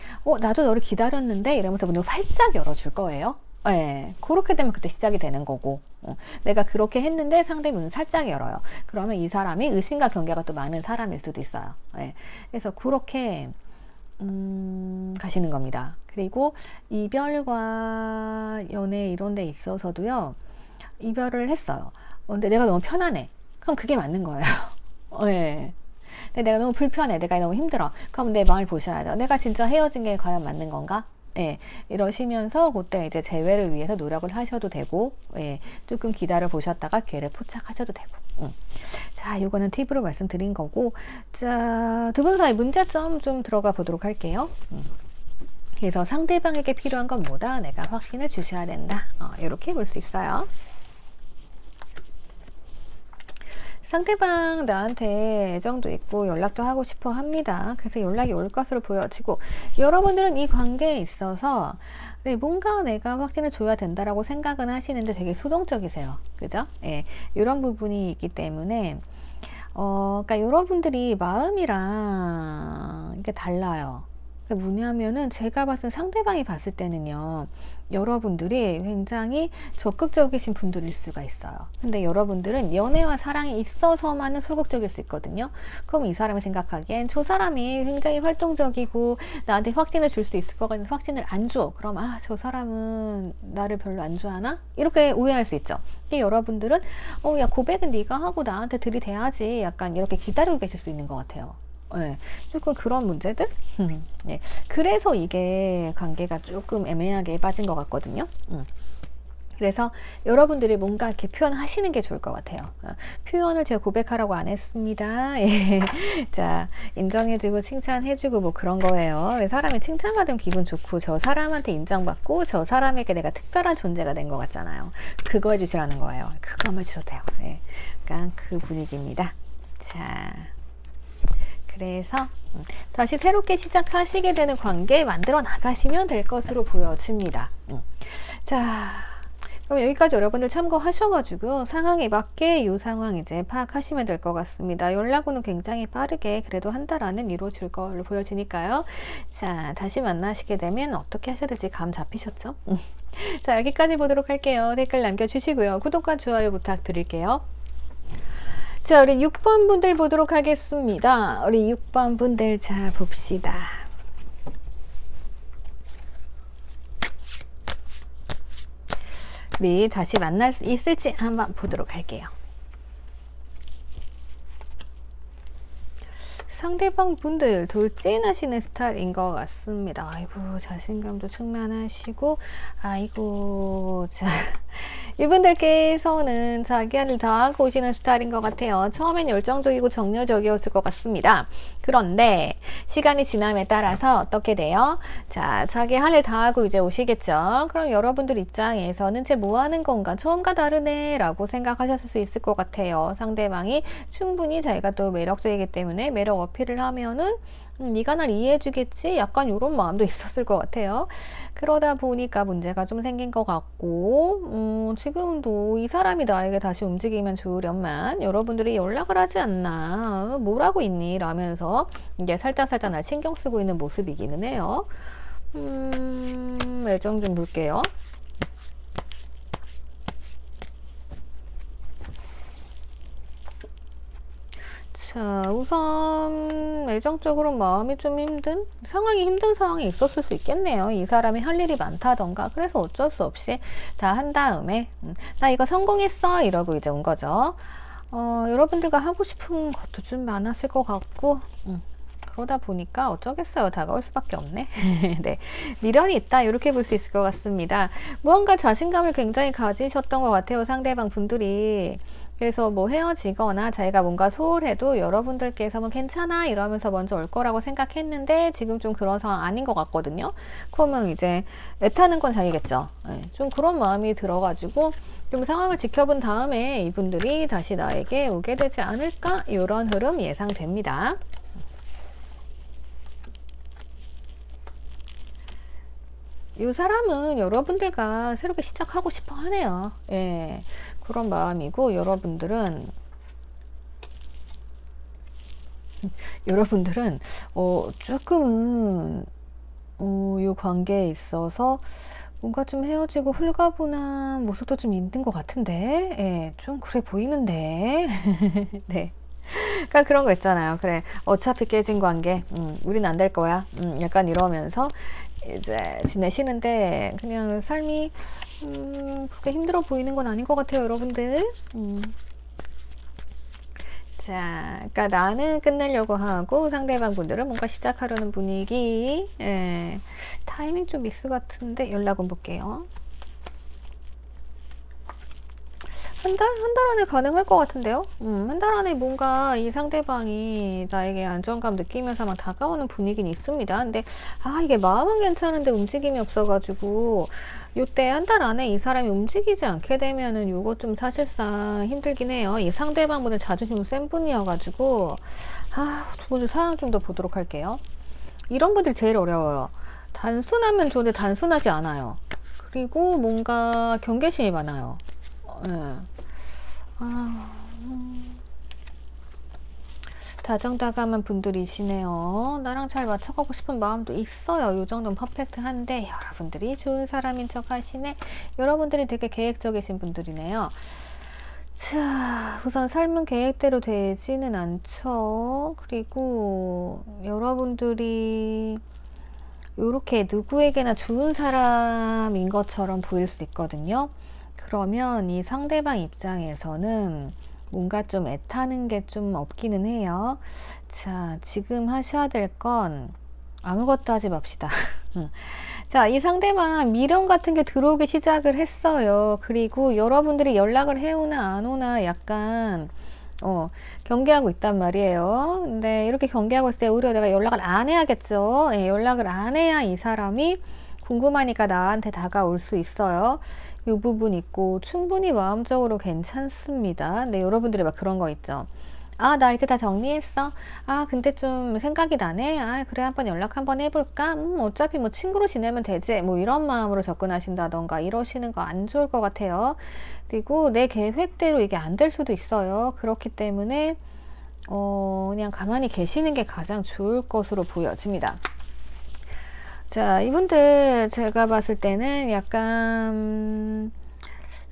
나도 너를 기다렸는데 이러면서 문을 활짝 열어줄 거예요. 예, 그렇게 되면 그때 시작이 되는 거고, 내가 그렇게 했는데 상대 문을 살짝 열어요. 그러면 이 사람이 의심과 경계가 또 많은 사람일 수도 있어요. 예, 그래서 그렇게 가시는 겁니다. 그리고 이별과 연애 이런 데 있어서도요, 이별을 했어요. 근데 내가 너무 편안해. 그럼 그게 맞는 거예요. 예. 근데 내가 너무 불편해. 내가 너무 힘들어. 그럼 내 마음을 보셔야 돼요. 내가 진짜 헤어진 게 과연 맞는 건가? 예, 이러시면서 그때 이제 재회를 위해서 노력을 하셔도 되고, 예, 조금 기다려 보셨다가 기회를 포착하셔도 되고. 자, 요거는 팁으로 말씀드린 거고, 자, 두 분 사이 문제점 좀 들어가 보도록 할게요. 그래서 상대방에게 필요한 건 뭐다? 내가 확신을 주셔야 된다. 이렇게 볼 수 있어요. 상대방 나한테 애정도 있고 연락도 하고 싶어 합니다. 그래서 연락이 올 것으로 보여지고, 여러분들은 이 관계에 있어서 뭔가 내가 확신을 줘야 된다라고 생각은 하시는데 되게 수동적이세요. 그죠? 예, 이런 부분이 있기 때문에 그러니까 여러분들이 마음이랑 이게 달라요. 뭐냐면은 제가 봤을 상대방이 봤을 때는요, 여러분들이 굉장히 적극적이신 분들일 수가 있어요. 근데 여러분들은 연애와 사랑이 있어서만은 소극적일 수 있거든요. 그럼 이 사람이 생각하기엔 저 사람이 굉장히 활동적이고 나한테 확신을 줄 수 있을 것 같은데 확신을 안 줘. 그럼 저 사람은 나를 별로 안 좋아하나? 이렇게 오해할 수 있죠. 근데 여러분들은 야, 고백은 네가 하고 나한테 들이대야지, 약간 이렇게 기다리고 계실 수 있는 것 같아요. 네, 조금 그런 문제들? 네, 그래서 이게 관계가 조금 애매하게 빠진 것 같거든요. 그래서 여러분들이 뭔가 이렇게 표현하시는 게 좋을 것 같아요. 표현을 제가 고백하라고 안 했습니다. 예. 자, 인정해주고 칭찬해주고 뭐 그런 거예요. 사람이 칭찬받으면 기분 좋고, 저 사람한테 인정받고 저 사람에게 내가 특별한 존재가 된 것 같잖아요. 그거 해주시라는 거예요. 그거 해주셔도 돼요. 네. 약간 그 분위기입니다. 자, 그래서 다시 새롭게 시작하시게 되는 관계 만들어 나가시면 될 것으로 보여집니다. 자, 그럼 여기까지 여러분들 참고하셔가지고 상황에 맞게 이 상황 이제 파악하시면 될 것 같습니다. 연락은 굉장히 빠르게 그래도 한 달 안은 이루어질 걸로 보여지니까요. 자, 다시 만나시게 되면 어떻게 하셔야 될지 감 잡히셨죠? 자, 여기까지 보도록 할게요. 댓글 남겨주시고요. 구독과 좋아요 부탁드릴게요. 자, 우리 6번 분들 보도록 하겠습니다. 우리 6번 분들 자 봅시다. 우리 다시 만날 수 있을지 한번 보도록 할게요. 상대방 분들 돌진하시는 스타일인 것 같습니다. 아이고, 자신감도 충만하시고, 아이고, 자, 이분들께서는 자기를 다하고 오시는 스타일인 것 같아요. 처음엔 열정적이고 정열적이었을 것 같습니다. 그런데 시간이 지남에 따라서 어떻게 돼요? 자, 자기 할 일 다하고 이제 오시겠죠. 그럼 여러분들 입장에서는 쟤 뭐 하는 건가? 처음과 다르네 라고 생각하셨을 수 있을 것 같아요. 상대방이 충분히 자기가 또 매력적이기 때문에 매력 어필을 하면은 네가 날 이해해주겠지? 약간 이런 마음도 있었을 것 같아요. 그러다 보니까 문제가 좀 생긴 것 같고, 지금도 이 사람이 나에게 다시 움직이면 좋으련만 여러분들이 연락을 하지 않나, 뭘 하고 있니? 라면서 이제 살짝살짝 날 신경 쓰고 있는 모습이기는 해요. 애정 좀 볼게요. 자, 우선 애정적으로 마음이 좀 상황이 힘든 상황이 있었을 수 있겠네요. 이 사람이 할 일이 많다던가. 그래서 어쩔 수 없이 다 한 다음에 나 이거 성공했어 이러고 이제 온 거죠. 여러분들과 하고 싶은 것도 좀 많았을 것 같고, 그러다 보니까 어쩌겠어요. 다가올 수밖에 없네. 네, 미련이 있다 이렇게 볼 수 있을 것 같습니다. 무언가 자신감을 굉장히 가지셨던 것 같아요. 상대방 분들이 그래서 뭐 헤어지거나 자기가 뭔가 소홀해도 여러분들께서 뭐 괜찮아 이러면서 먼저 올 거라고 생각했는데 지금 좀 그런 상황 아닌 것 같거든요. 그러면 이제 애타는 건 자기겠죠. 네, 좀 그런 마음이 들어가지고 좀 상황을 지켜본 다음에 이분들이 다시 나에게 오게 되지 않을까 이런 흐름 예상됩니다. 이 사람은 여러분들과 새롭게 시작하고 싶어 하네요. 예, 그런 마음이고 여러분들은 조금은 이 관계에 있어서 뭔가 좀 헤어지고 홀가분한 모습도 좀 있는 것 같은데, 예, 좀 그래 보이는데, 네. 그러니까 그런 거 있잖아요. 그래, 어차피 깨진 관계, 우린 안 될 거야. 약간 이러면서 이제 지내시는데 그냥 삶이 그렇게 힘들어 보이는 건 아닌 것 같아요, 여러분들. 자, 그러니까 나는 끝내려고 하고 상대방 분들은 뭔가 시작하려는 분위기. 예, 타이밍 좀 미스 같은데 연락 온 볼게요. 한 달 안에 가능할 것 같은데요? 한 달 안에 뭔가 이 상대방이 나에게 안정감 느끼면서 막 다가오는 분위기는 있습니다. 근데, 이게 마음은 괜찮은데 움직임이 없어가지고, 요때 한 달 안에 이 사람이 움직이지 않게 되면은 요거 좀 사실상 힘들긴 해요. 이 상대방보다 자존심 센 분이어가지고, 두 번째 상황 좀 더 보도록 할게요. 이런 분들이 제일 어려워요. 단순하면 좋은데 단순하지 않아요. 그리고 뭔가 경계심이 많아요. 예. 다정다감한 분들이시네요. 나랑 잘 맞춰가고 싶은 마음도 있어요. 요 정도는 퍼펙트한데 여러분들이 좋은 사람인 척 하시네. 여러분들이 되게 계획적이신 분들이네요. 자, 우선 삶은 계획대로 되지는 않죠. 그리고 여러분들이 요렇게 누구에게나 좋은 사람인 것처럼 보일 수 있거든요. 그러면 이 상대방 입장에서는 뭔가 좀 애타는 게 좀 없기는 해요. 자, 지금 하셔야 될 건 아무것도 하지 맙시다. 자, 이 상대방 미련 같은 게 들어오기 시작을 했어요. 그리고 여러분들이 연락을 해오나 안 오나 약간 경계하고 있단 말이에요. 근데 이렇게 경계하고 있을 때 오히려 내가 연락을 안 해야겠죠. 예, 연락을 안 해야 이 사람이 궁금하니까 나한테 다가올 수 있어요. 이 부분 있고 충분히 마음적으로 괜찮습니다. 근데 여러분들이 막 그런 거 있죠. 나 이제 다 정리했어. 근데 좀 생각이 나네. 그래, 한번 연락 한번 해볼까? 어차피 뭐 친구로 지내면 되지. 뭐 이런 마음으로 접근하신다던가 이러시는 거 안 좋을 것 같아요. 그리고 내 계획대로 이게 안 될 수도 있어요. 그렇기 때문에, 그냥 가만히 계시는 게 가장 좋을 것으로 보여집니다. 자, 이분들 제가 봤을 때는 약간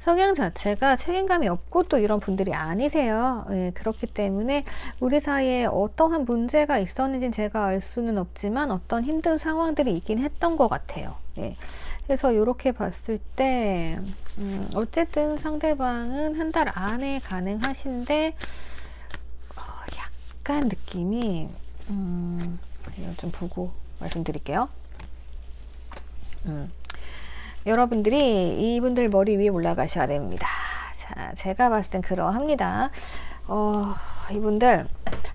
성향 자체가 책임감이 없고 또 이런 분들이 아니세요. 예, 그렇기 때문에 우리 사이에 어떠한 문제가 있었는지 제가 알 수는 없지만 어떤 힘든 상황들이 있긴 했던 것 같아요. 예. 그래서 이렇게 봤을 때 어쨌든 상대방은 한 달 안에 가능하신데 약간 느낌이 이거 좀 보고 말씀드릴게요. 여러분들이 이분들 머리 위에 올라가셔야 됩니다. 자, 제가 봤을 땐 그러합니다. 이분들,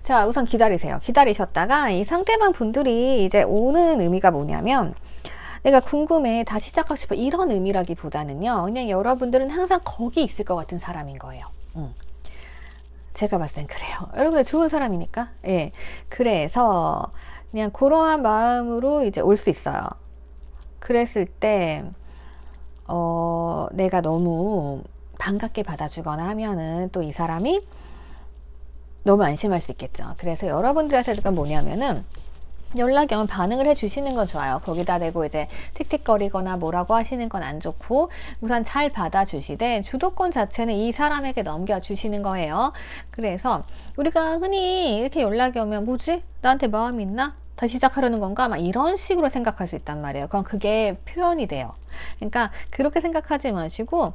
자, 우선 기다리세요. 기다리셨다가 이 상대방 분들이 이제 오는 의미가 뭐냐면, 내가 궁금해, 다시 시작하고 싶어, 이런 의미라기보다는요, 그냥 여러분들은 항상 거기 있을 것 같은 사람인 거예요. 제가 봤을 땐 그래요. 여러분들 좋은 사람이니까. 예. 그래서 그냥 그러한 마음으로 이제 올 수 있어요. 그랬을 때, 내가 너무 반갑게 받아주거나 하면은 또 이 사람이 너무 안심할 수 있겠죠. 그래서 여러분들한테 는 뭐냐면은 연락이 오면 반응을 해주시는 건 좋아요. 거기다 대고 이제 틱틱거리거나 뭐라고 하시는 건 안 좋고 우선 잘 받아주시되 주도권 자체는 이 사람에게 넘겨주시는 거예요. 그래서 우리가 흔히 이렇게 연락이 오면 뭐지? 나한테 마음이 있나? 다시 시작하려는 건가? 막 이런 식으로 생각할 수 있단 말이에요. 그럼 그게 표현이 돼요. 그러니까 그렇게 생각하지 마시고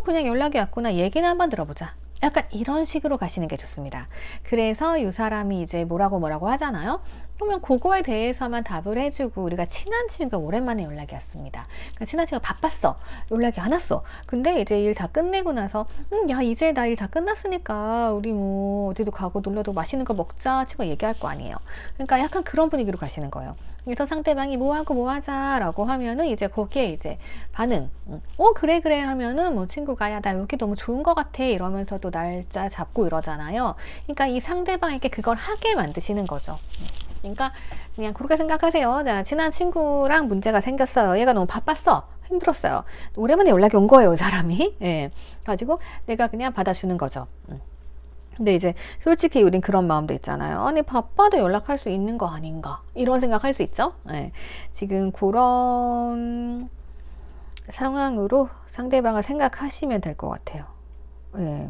그냥 연락이 왔구나. 얘기는 한번 들어보자. 약간 이런 식으로 가시는 게 좋습니다. 그래서 이 사람이 이제 뭐라고 하잖아요. 그러면 그거에 대해서만 답을 해주고 우리가 친한 친구가 오랜만에 연락이 왔습니다. 그러니까 친한 친구가 바빴어. 연락이 안 왔어. 근데 이제 일 다 끝내고 나서 야 이제 나 일 다 끝났으니까 우리 뭐 어디도 가고 놀러도 맛있는 거 먹자 친구가 얘기할 거 아니에요. 그러니까 약간 그런 분위기로 가시는 거예요. 그래서 상대방이 뭐 하고 뭐 하자 라고 하면은 이제 거기에 이제 반응 그래 그래 하면은 뭐 친구가 야 나 여기 너무 좋은 거 같아 이러면서 또 날짜 잡고 이러잖아요. 그러니까 이 상대방에게 그걸 하게 만드시는 거죠. 그러니까 그냥 그렇게 생각하세요. 자, 친한 친구랑 문제가 생겼어요. 얘가 너무 바빴어. 힘들었어요. 오랜만에 연락이 온 거예요, 사람이. 예. 가지고 내가 그냥 받아주는 거죠. 근데 이제 솔직히 우린 그런 마음도 있잖아요. 아니 바빠도 연락할 수 있는 거 아닌가 이런 생각할 수 있죠. 예. 지금 그런 상황으로 상대방을 생각하시면 될 것 같아요. 예.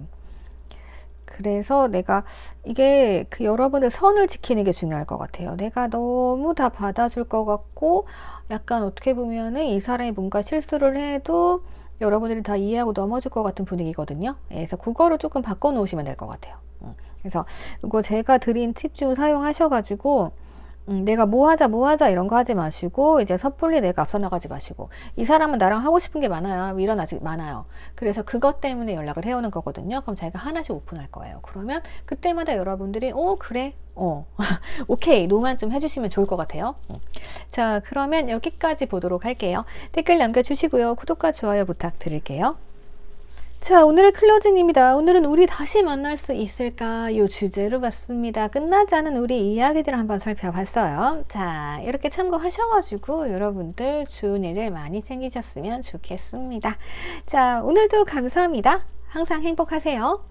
그래서 내가 이게 그 여러분들 선을 지키는 게 중요할 것 같아요. 내가 너무 다 받아줄 것 같고 약간 어떻게 보면은 이 사람이 뭔가 실수를 해도 여러분들이 다 이해하고 넘어줄 것 같은 분위기거든요. 그래서 그거를 조금 바꿔 놓으시면 될 것 같아요. 그래서 이거 제가 드린 팁 좀 사용하셔가지고 내가 뭐 하자 이런 거 하지 마시고 이제 섣불리 내가 앞서 나가지 마시고 이 사람은 나랑 하고 싶은 게 많아요. 미련 아직 많아요. 그래서 그것 때문에 연락을 해오는 거거든요. 그럼 제가 하나씩 오픈할 거예요. 그러면 그때마다 여러분들이 그래 오케이 노만 좀 해주시면 좋을 것 같아요. 자 그러면 여기까지 보도록 할게요. 댓글 남겨주시고요. 구독과 좋아요 부탁드릴게요. 자, 오늘의 클로징입니다. 오늘은 우리 다시 만날 수 있을까? 요 주제로 봤습니다. 끝나지 않은 우리 이야기들을 한번 살펴봤어요. 자, 이렇게 참고하셔가지고 여러분들 좋은 일을 많이 생기셨으면 좋겠습니다. 자, 오늘도 감사합니다. 항상 행복하세요.